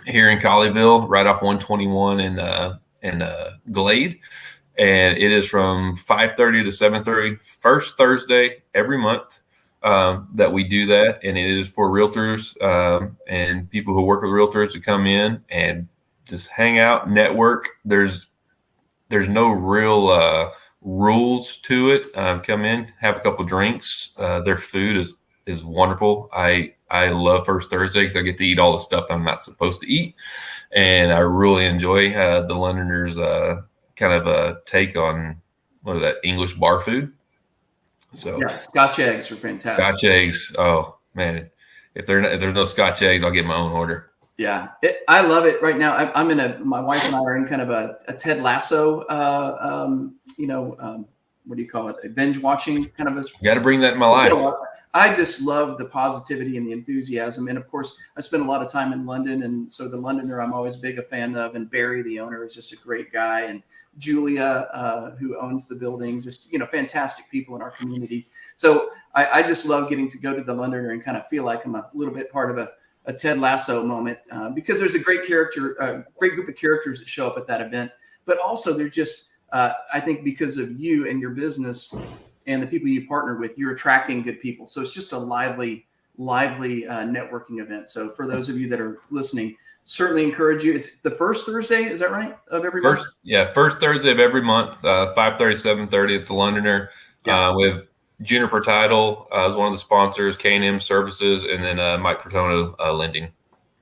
here in Colleyville, right off 121 in Glade. And it is from 5:30 to 7:30, first Thursday every month that we do that. And it is for realtors and people who work with realtors to come in and just hang out, network. There's no real rules to it. Come in, have a couple drinks. Their food is wonderful. I love First Thursday because I get to eat all the stuff I'm not supposed to eat, and I really enjoy the Londoners' kind of a take on that English bar food. So yeah, Scotch eggs are fantastic. Scotch eggs. Oh man, if there's no Scotch eggs, I'll get my own order. Yeah, I love it right now. My wife and I are in kind of a Ted Lasso, what do you call it? A binge watching kind of a. Got to bring that in my life. I just love the positivity and the enthusiasm. And of course, I spend a lot of time in London. And so the Londoner, I'm always big a fan of. And Barry, the owner, is just a great guy. And Julia, who owns the building, just, fantastic people in our community. So I just love getting to go to the Londoner and kind of feel like I'm a little bit part of a Ted Lasso moment because there's a great group of characters that show up at that event. But also they're just, I think because of you and your business and the people you partner with, you're attracting good people. So it's just a lively networking event. So for those of you that are listening, certainly encourage you. It's the first Thursday, is that right, of every month? First Thursday of every month, 5:30, 7:30 at the Londoner. With Juniper Title as one of the sponsors, K&M Services, and then Mike Pertono Lending.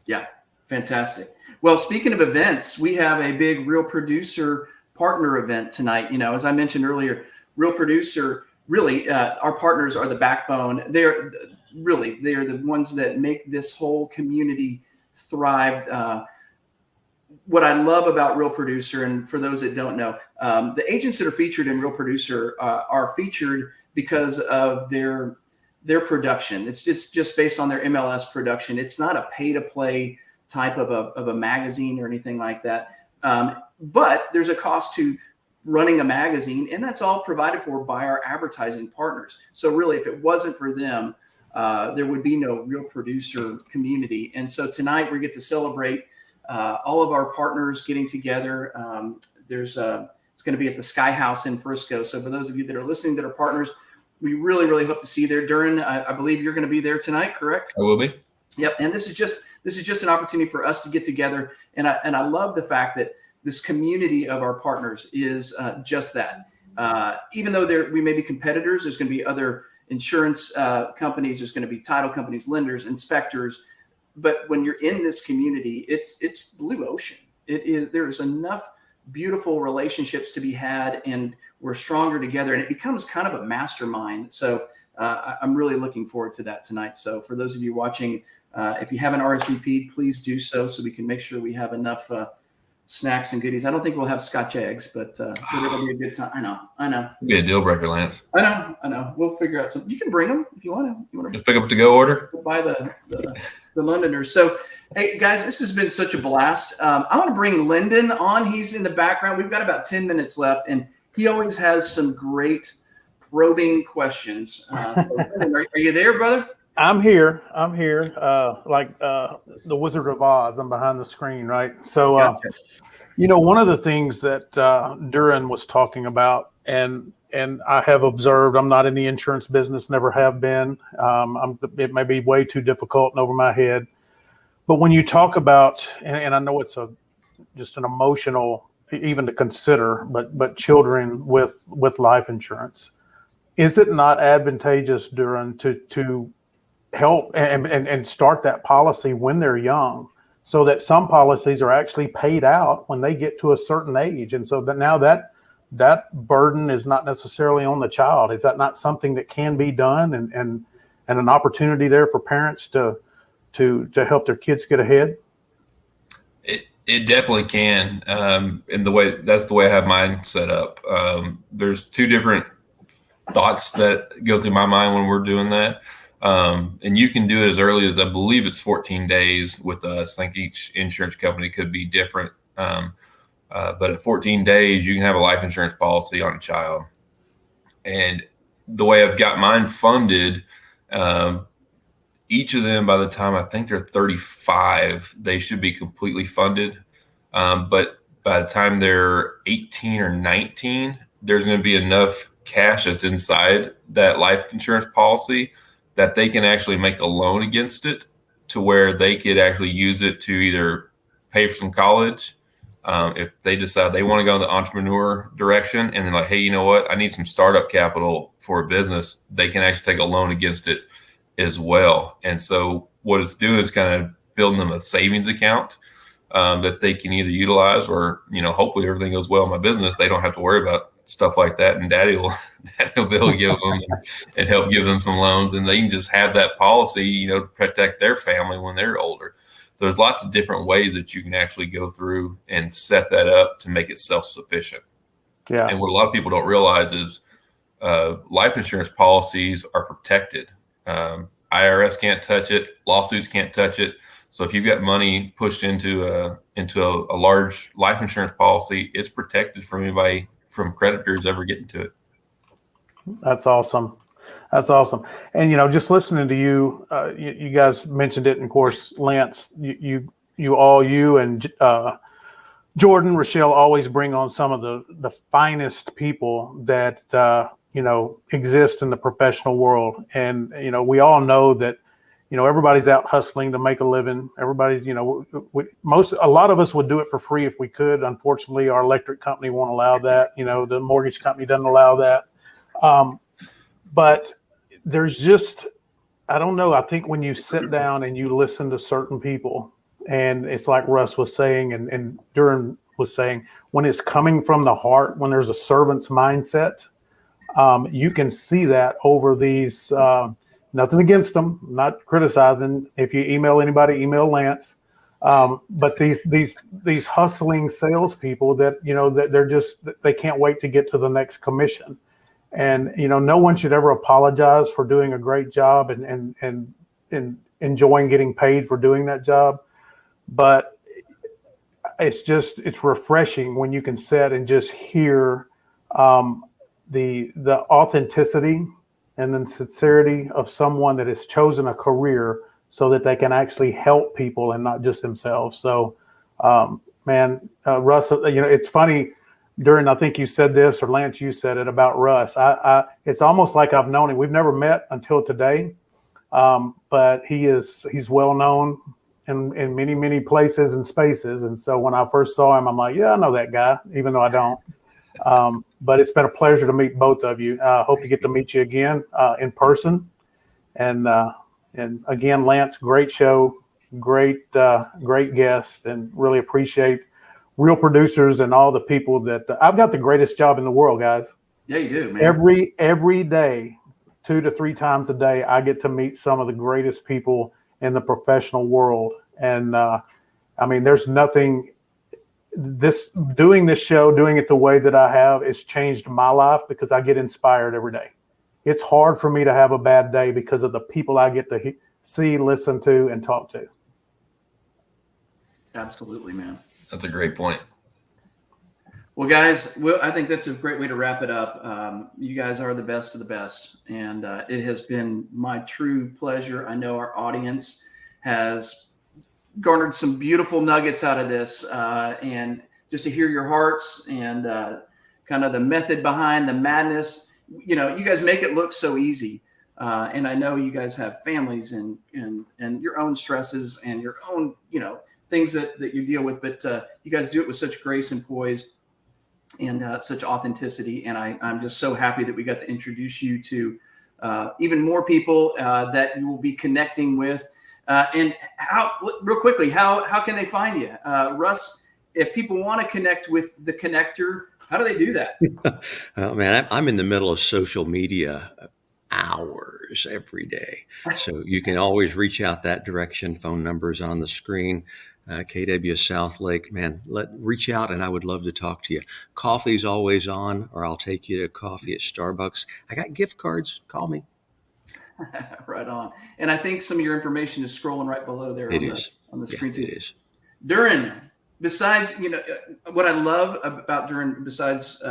Yeah, fantastic. Well, speaking of events, we have a big Real Producer partner event tonight. As I mentioned earlier, Real Producer, really, our partners are the backbone. They're the ones that make this whole community thrive. What I love about Real Producer, and for those that don't know, the agents that are featured in Real Producer are featured because of their production. It's just based on their MLS production. It's not a pay-to-play type of a magazine or anything like that. But there's a cost to running a magazine, and that's all provided for by our advertising partners. So really, if it wasn't for them, there would be no Real Producer community. And so tonight we get to celebrate all of our partners getting together. It's going to be at the Sky House in Frisco. So for those of you that are listening that are partners, we really, really hope to see you there. Duren, I believe you're going to be there tonight, correct? I will be. Yep. And this is just an opportunity for us to get together. And I love the fact that this community of our partners is just that. Even though we may be competitors, there's going to be other insurance companies, there's going to be title companies, lenders, inspectors. But when you're in this community, it's blue ocean. There's enough beautiful relationships to be had, and we're stronger together, and it becomes kind of a mastermind. So I'm really looking forward to that tonight. So for those of you watching, if you haven't RSVP'd, please do so we can make sure we have enough snacks and goodies. I don't think we'll have Scotch eggs, but it'll be a good time. I know. It'll be a deal breaker, Lance. I know. We'll figure out something. You can bring them if you want to. You want to just pick up to go order? Buy the Londoners. So, hey, guys, this has been such a blast. I want to bring Lyndon on. He's in the background. We've got about 10 minutes left, and he always has some great probing questions. Lyndon, are you there, brother? I'm here. Like the Wizard of Oz. I'm behind the screen, right? So, Gotcha. One of the things that Duren was talking about, and I have observed, I'm not in the insurance business, never have been. It may be way too difficult and over my head. But when you talk about, and I know it's just an emotional, even to consider, but children with life insurance, is it not advantageous, Duren, to help and start that policy when they're young, so that some policies are actually paid out when they get to a certain age, and so that now that burden is not necessarily on the child? Is that not something that can be done, and an opportunity there for parents to help their kids get ahead? It definitely can, and that's the way I have mine set up. There's two different thoughts that go through my mind when we're doing that. And you can do it as early as, I believe it's 14 days with us. I think each insurance company could be different. But at 14 days, you can have a life insurance policy on a child. And the way I've got mine funded, each of them, by the time I think they're 35, they should be completely funded. But by the time they're 18 or 19, there's going to be enough cash that's inside that life insurance policy that they can actually make a loan against it, to where they could actually use it to either pay for some college, if they decide they want to go in the entrepreneur direction, and then like, hey, you know what, I need some startup capital for a business, they can actually take a loan against it as well. And so what it's doing is kind of building them a savings account that they can either utilize, or, hopefully everything goes well in my business, they don't have to worry about stuff like that, and daddy will be able to give them and help give them some loans, and they can just have that policy, to protect their family when they're older. So there's lots of different ways that you can actually go through and set that up to make it self-sufficient. Yeah. And what a lot of people don't realize is life insurance policies are protected. IRS can't touch it. Lawsuits can't touch it. So if you've got money pushed into a large life insurance policy, it's protected from anybody, from creditors ever getting to it. That's awesome. And, just listening to you, you guys mentioned it. And of course, Lance, you and Jordan, Rochelle always bring on some of the finest people that, exist in the professional world. And, we all know that, everybody's out hustling to make a living. Everybody's, a lot of us would do it for free if we could. Unfortunately, our electric company won't allow that. The mortgage company doesn't allow that. But there's just, I don't know. I think when you sit down and you listen to certain people, and it's like Russ was saying, and Duren was saying, when it's coming from the heart, when there's a servant's mindset, you can see that over these, nothing against them, not criticizing. If you email anybody, email Lance. But these hustling salespeople that, that they can't wait to get to the next commission. And, no one should ever apologize for doing a great job and enjoying getting paid for doing that job. But it's refreshing when you can sit and just hear the authenticity and then sincerity of someone that has chosen a career so that they can actually help people and not just themselves. So, Russ, it's funny, Duren, I think you said this, or Lance, you said it about Russ. It's almost like I've known him. We've never met until today, but he's well known in many, many places and spaces. And so when I first saw him, I'm like, yeah, I know that guy, even though I don't. But it's been a pleasure to meet both of you. I hope to get to meet you again in person. And again, Lance, great show, great guest, and really appreciate real producers and all the people that I've got the greatest job in the world, guys. Yeah, you do, man. Every day, 2 to 3 times a day, I get to meet some of the greatest people in the professional world. And I mean, there's nothing. Doing this show, doing it the way that I have, it's changed my life because I get inspired every day. It's hard for me to have a bad day because of the people I get to see, listen to, and talk to. Absolutely, man. That's a great point. Well, guys, I think that's a great way to wrap it up. You guys are the best of the best, and it has been my true pleasure. I know our audience has garnered some beautiful nuggets out of this, and just to hear your hearts and kind of the method behind the madness. You know, you guys make it look so easy, and I know you guys have families and your own stresses and your own, you know, things that you deal with, but you guys do it with such grace and poise and such authenticity. And I'm just so happy that we got to introduce you to even more people that you will be connecting with. And real quickly, how can they find you? Russ, if people want to connect with the connector, how do they do that? Oh, man, I'm in the middle of social media hours every day. So you can always reach out that direction. Phone numbers on the screen. KW South Lake, man, reach out and I would love to talk to you. Coffee's always on, or I'll take you to coffee at Starbucks. I got gift cards. Call me. Right on. And I think some of your information is scrolling right below there on the screen too. It is. Duren, besides, you know, what I love about Duren, besides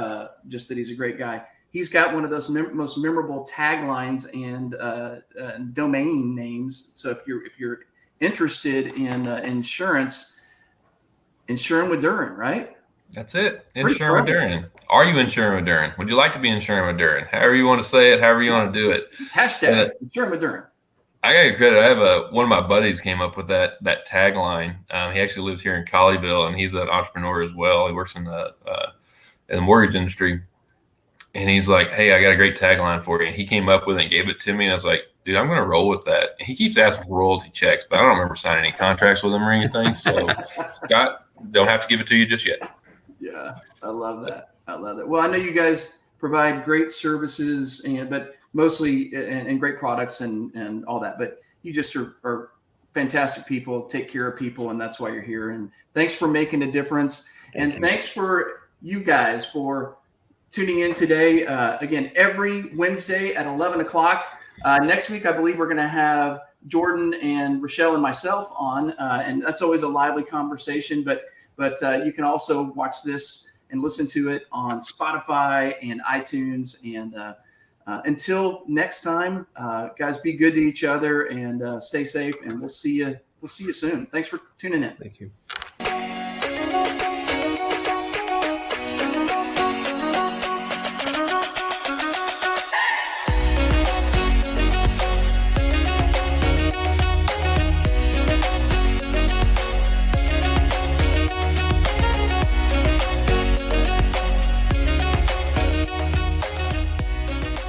just that he's a great guy, he's got one of those most memorable taglines and domain names. So if you're interested in insurance, insuring with Duren, right? That's it. Insuring with Duren. Are you insuring with Duren? Would you like to be insuring with Duren? However you want to say it, however you want to do it. Hashtag insuring with Duren. I got to give credit. I have one of my buddies came up with that tagline. He actually lives here in Colleyville, and he's an entrepreneur as well. He works in the mortgage industry. And he's like, "Hey, I got a great tagline for you." And he came up with it and gave it to me. And I was like, "Dude, I'm going to roll with that." And he keeps asking for royalty checks, but I don't remember signing any contracts with him or anything. So, Scott, don't have to give it to you just yet. Yeah, I love that. Well, I know you guys provide great services, but mostly and great products and all that. But you just are fantastic people, take care of people, and that's why you're here. And thanks for making a difference. Thanks for you guys for tuning in today. Again, every Wednesday at 11 o'clock. Next week, I believe we're going to have Jordan and Rochelle and myself on, and that's always a lively conversation. But you can also watch this and listen to it on Spotify and iTunes. And until next time, guys, be good to each other and stay safe. And we'll see you soon. Thanks for tuning in. Thank you.